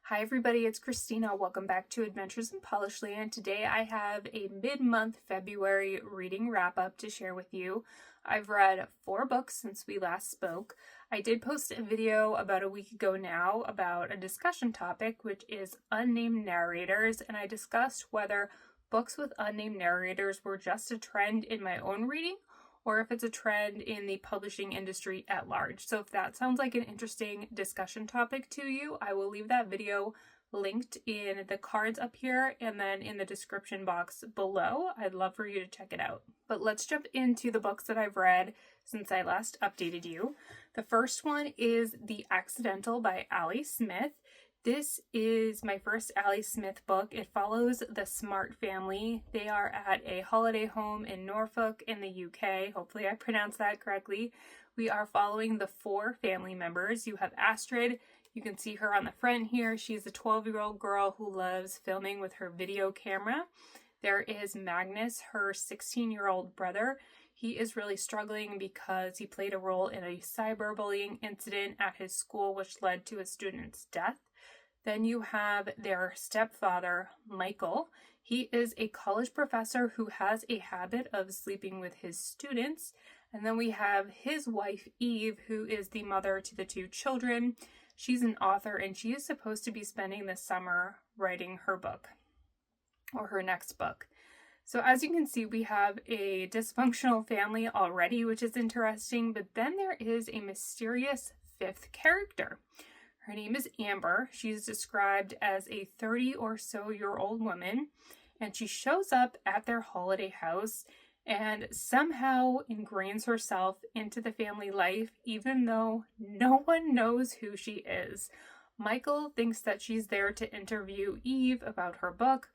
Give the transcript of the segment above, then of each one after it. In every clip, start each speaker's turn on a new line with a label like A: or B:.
A: Hi everybody, it's Christina. Welcome back to Adventures in Polish Land. Today I have a mid-month February reading wrap-up to share with you. I've read 4 books since we last spoke. I did post a video about a week ago now about a discussion topic, which is unnamed narrators, and I discussed whether books with unnamed narrators were just a trend in my own reading or if it's a trend in the publishing industry at large. So if that sounds like an interesting discussion topic to you, I will leave that video linked in the cards up here and then in the description box below. I'd love for you to check it out. But let's jump into the books that I've read since I last updated you. The first one is The Accidental by Ali Smith. This is my first Ali Smith book. It follows the Smart family. They are at a holiday home in Norfolk in the UK. Hopefully I pronounced that correctly. We are following the 4 family members. You have Astrid. You can see her on the front here. She's a 12-year-old girl who loves filming with her video camera. There is Magnus, her 16-year-old brother. He is really struggling because he played a role in a cyberbullying incident at his school, which led to a student's death. Then you have their stepfather, Michael. He is a college professor who has a habit of sleeping with his students. And then we have his wife, Eve, who is the mother to the 2 children. She's an author and she is supposed to be spending the summer writing her book, or her next book. So as you can see, we have a dysfunctional family already, which is interesting, but then there is a mysterious 5th character. Her name is Amber. She's described as a 30 or so year old woman, and she shows up at their holiday house and somehow ingrains herself into the family life, even though no one knows who she is. Michael thinks that she's there to interview Eve about her book.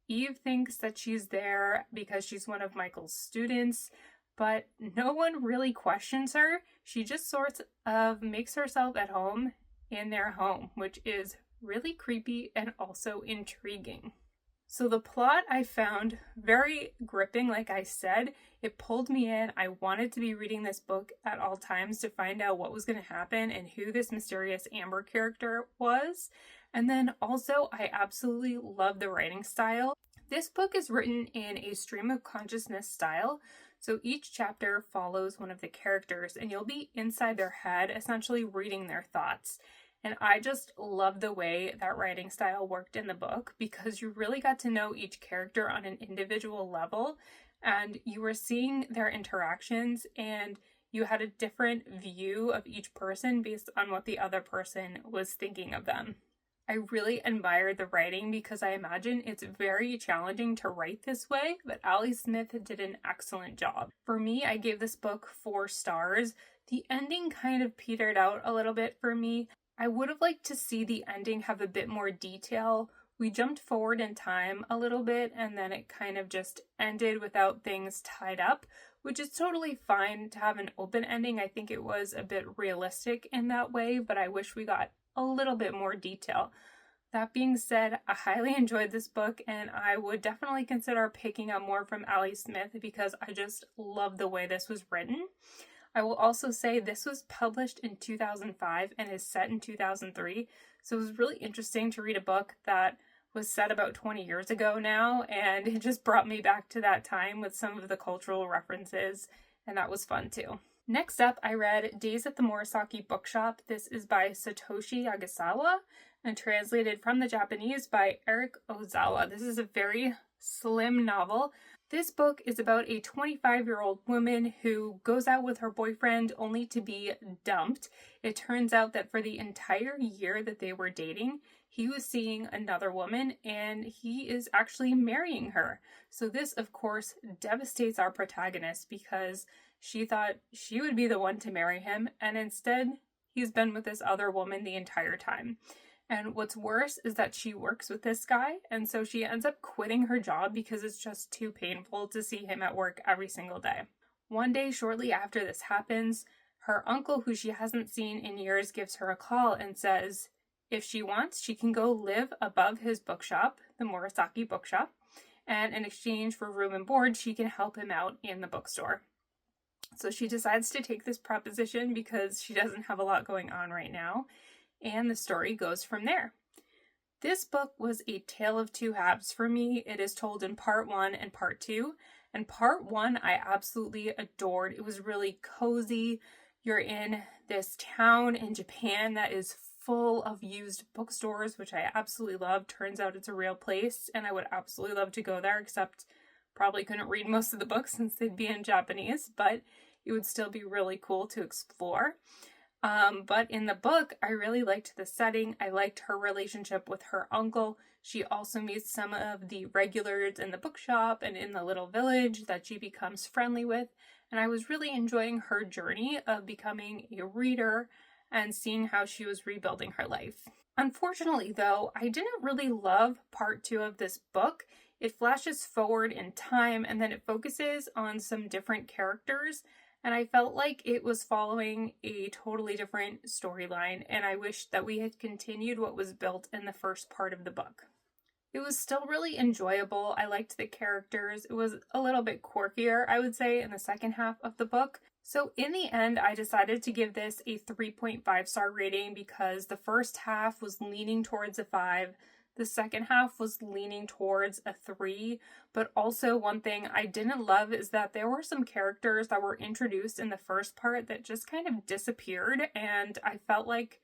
A: Eve thinks that she's there because she's one of Michael's students, but no one really questions her. She just sort of makes herself at home in their home, which is really creepy and also intriguing. So the plot I found very gripping, like I said. It pulled me in. I wanted to be reading this book at all times to find out what was going to happen and who this mysterious Amber character was. And then also, I absolutely love the writing style. This book is written in a stream of consciousness style. So each chapter follows one of the characters and you'll be inside their head, essentially reading their thoughts. And I just love the way that writing style worked in the book because you really got to know each character on an individual level and you were seeing their interactions and you had a different view of each person based on what the other person was thinking of them. I really admired the writing because I imagine it's very challenging to write this way, but Ali Smith did an excellent job. For me, I gave this book 4 stars. The ending kind of petered out a little bit for me. I would have liked to see the ending have a bit more detail. We jumped forward in time a little bit and then it kind of just ended without things tied up, which is totally fine to have an open ending. I think it was a bit realistic in that way, but I wish we got a little bit more detail. That being said, I highly enjoyed this book and I would definitely consider picking up more from Ali Smith because I just love the way this was written. I will also say this was published in 2005 and is set in 2003, so it was really interesting to read a book that was set about 20 years ago now, and it just brought me back to that time with some of the cultural references, and that was fun too. Next up, I read Days at the Morisaki Bookshop. This is by Satoshi Yagisawa and translated from the Japanese by Eric Ozawa. This is a very slim novel. This book is about a 25-year-old woman who goes out with her boyfriend only to be dumped. It turns out that for the entire year that they were dating, he was seeing another woman and he is actually marrying her. So this, of course, devastates our protagonist because she thought she would be the one to marry him, and instead he's been with this other woman the entire time. And what's worse is that she works with this guy, and so she ends up quitting her job because it's just too painful to see him at work every single day. One day shortly after this happens, her uncle, who she hasn't seen in years, gives her a call and says if she wants, she can go live above his bookshop, the Morisaki Bookshop, and in exchange for room and board, she can help him out in the bookstore. So she decides to take this proposition because she doesn't have a lot going on right now. And the story goes from there. This book was a tale of two halves for me. It is told in part 1 and part 2. And part 1 I absolutely adored. It was really cozy. You're in this town in Japan that is full of used bookstores, which I absolutely love. Turns out it's a real place, and I would absolutely love to go there, except probably couldn't read most of the books since they'd be in Japanese, but it would still be really cool to explore. But in the book, I really liked the setting. I liked her relationship with her uncle. She also meets some of the regulars in the bookshop and in the little village that she becomes friendly with. And I was really enjoying her journey of becoming a reader and seeing how she was rebuilding her life. Unfortunately, though, I didn't really love part 2 of this book. It flashes forward in time and then it focuses on some different characters. And I felt like it was following a totally different storyline, and I wish that we had continued what was built in the first part of the book. It was still really enjoyable. I liked the characters. It was a little bit quirkier, I would say, in the second half of the book. So in the end, I decided to give this a 3.5-star rating because the first half was leaning towards a 5. The second half was leaning towards a 3, but also one thing I didn't love is that there were some characters that were introduced in the first part that just kind of disappeared, and I felt like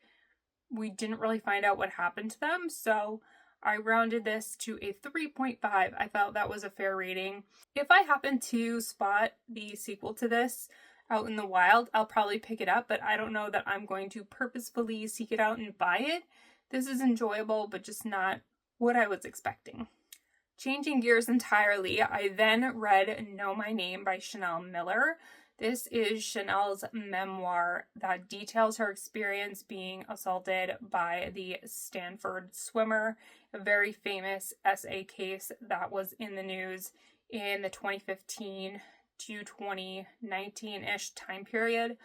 A: we didn't really find out what happened to them, so I rounded this to a 3.5. I felt that was a fair rating. If I happen to spot the sequel to this out in the wild, I'll probably pick it up, but I don't know that I'm going to purposefully seek it out and buy it. This is enjoyable, but just not what I was expecting. Changing gears entirely, I then read Know My Name by Chanel Miller. This is Chanel's memoir that details her experience being assaulted by the Stanford swimmer, a very famous SA case that was in the news in the 2015 to 2019-ish time period.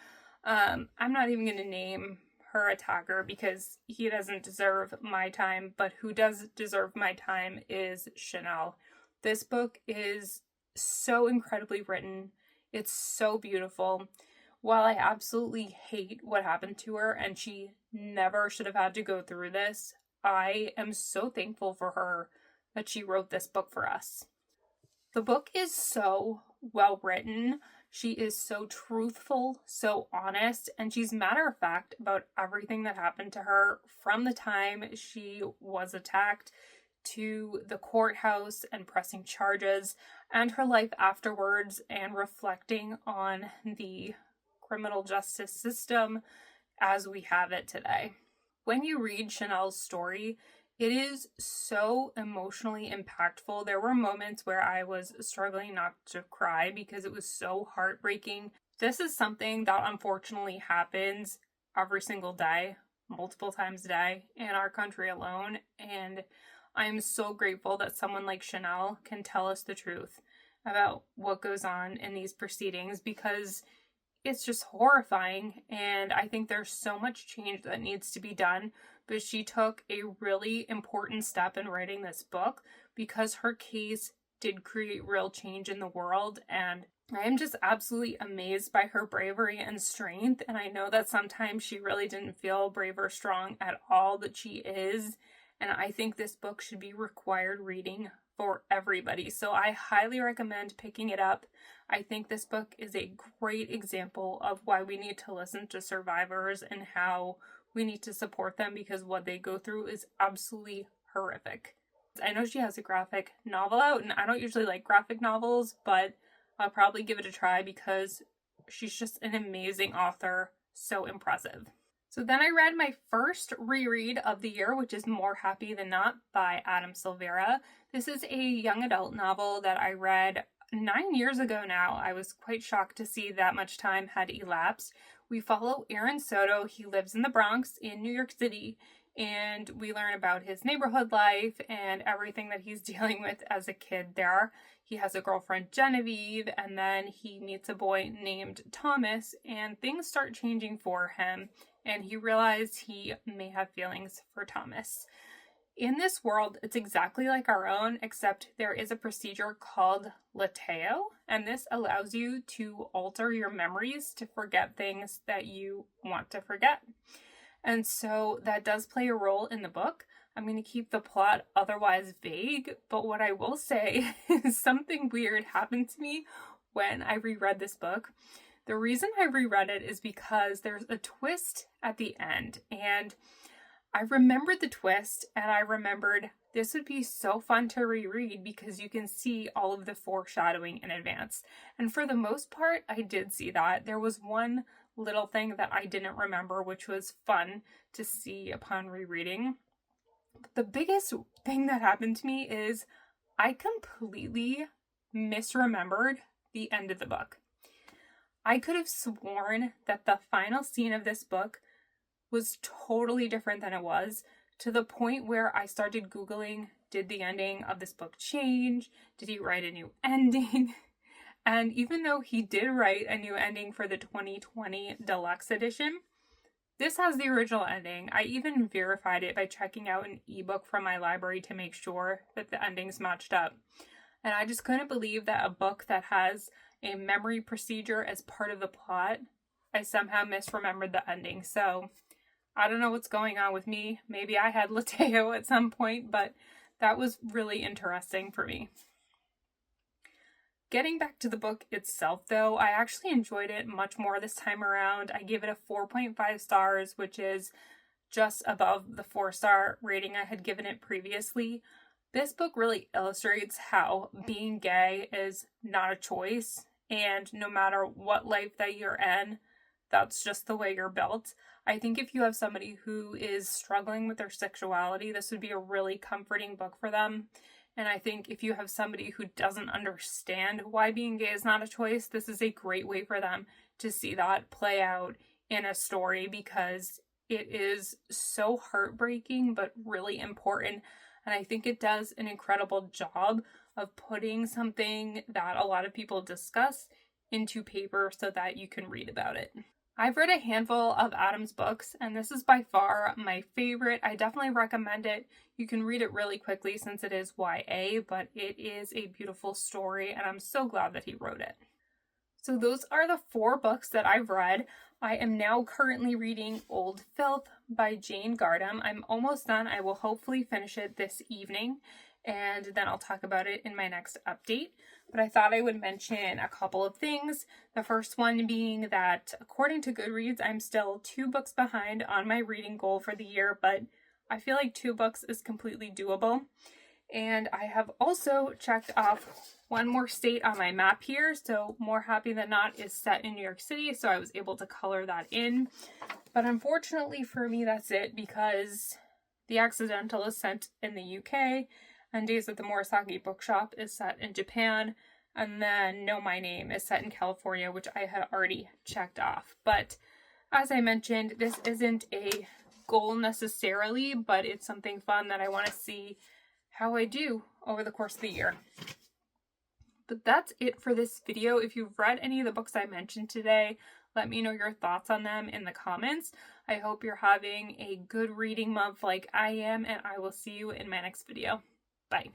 A: I'm not even going to name her attacker because he doesn't deserve my time, but who does deserve my time is Chanel. This book is so incredibly written. It's so beautiful. While I absolutely hate what happened to her and she never should have had to go through this, I am so thankful for her that she wrote this book for us. The book is so well written. She is so truthful, so honest, and she's matter of fact about everything that happened to her from the time she was attacked to the courthouse and pressing charges and her life afterwards and reflecting on the criminal justice system as we have it today. When you read Chanel's story, it is so emotionally impactful. There were moments where I was struggling not to cry because it was so heartbreaking. This is something that unfortunately happens every single day, multiple times a day in our country alone. And I am so grateful that someone like Chanel can tell us the truth about what goes on in these proceedings because it's just horrifying. And I think there's so much change that needs to be done. But she took a really important step in writing this book because her case did create real change in the world. And I am just absolutely amazed by her bravery and strength. And I know that sometimes she really didn't feel brave or strong at all, but she is. And I think this book should be required reading for everybody. So I highly recommend picking it up. I think this book is a great example of why we need to listen to survivors and how we need to support them because what they go through is absolutely horrific. I know she has a graphic novel out, and I don't usually like graphic novels, but I'll probably give it a try because she's just an amazing author. So impressive. So then I read my first reread of the year, which is More Happy Than Not by Adam Silvera. This is a young adult novel that I read 9 years ago now. I was quite shocked to see that much time had elapsed. We follow Aaron Soto. He lives in the Bronx in New York City, and we learn about his neighborhood life and everything that he's dealing with as a kid there. He has a girlfriend, Genevieve, and then he meets a boy named Thomas, and things start changing for him, and he realizes he may have feelings for Thomas. In this world, it's exactly like our own, except there is a procedure called Lateo, and this allows you to alter your memories to forget things that you want to forget. And so that does play a role in the book, I'm going to keep the plot otherwise vague, but what I will say is something weird happened to me when I reread this book. The reason I reread it is because there's a twist at the end, and I remembered the twist, and I remembered this would be so fun to reread because you can see all of the foreshadowing in advance. And for the most part, I did see that. There was one little thing that I didn't remember, which was fun to see upon rereading. But the biggest thing that happened to me is I completely misremembered the end of the book. I could have sworn that the final scene of this book was totally different than it was, to the point where I started Googling, did the ending of this book change? Did he write a new ending? And even though he did write a new ending for the 2020 deluxe edition, this has the original ending. I even verified it by checking out an ebook from my library to make sure that the endings matched up. And I just couldn't believe that a book that has a memory procedure as part of the plot, I somehow misremembered the ending. So I don't know what's going on with me. Maybe I had Lateo at some point, but that was really interesting for me. Getting back to the book itself, though, I actually enjoyed it much more this time around. I gave it a 4.5 stars, which is just above the 4-star rating I had given it previously. This book really illustrates how being gay is not a choice, and no matter what life that you're in, that's just the way you're built. I think if you have somebody who is struggling with their sexuality, this would be a really comforting book for them. And I think if you have somebody who doesn't understand why being gay is not a choice, this is a great way for them to see that play out in a story, because it is so heartbreaking but really important. And I think it does an incredible job of putting something that a lot of people discuss into paper so that you can read about it. I've read a handful of Adam's books, and this is by far my favorite. I definitely recommend it. You can read it really quickly since it is YA, but it is a beautiful story, and I'm so glad that he wrote it. So those are the 4 books that I've read. I am now currently reading Old Filth by Jane Gardam. I'm almost done. I will hopefully finish it this evening, and then I'll talk about it in my next update. But I thought I would mention a couple of things. The first one being that, according to Goodreads, I'm still 2 books behind on my reading goal for the year, but I feel like 2 books is completely doable. And I have also checked off one more state on my map here, so More Happy Than Not is set in New York City, so I was able to color that in. But unfortunately for me, that's it, because The Accidental is set in the UK, and Days at the Morisaki Bookshop is set in Japan, and then Know My Name is set in California, which I had already checked off. But as I mentioned, this isn't a goal necessarily, but it's something fun that I want to see how I do over the course of the year. But that's it for this video. If you've read any of the books I mentioned today, let me know your thoughts on them in the comments. I hope you're having a good reading month like I am, and I will see you in my next video. Bye.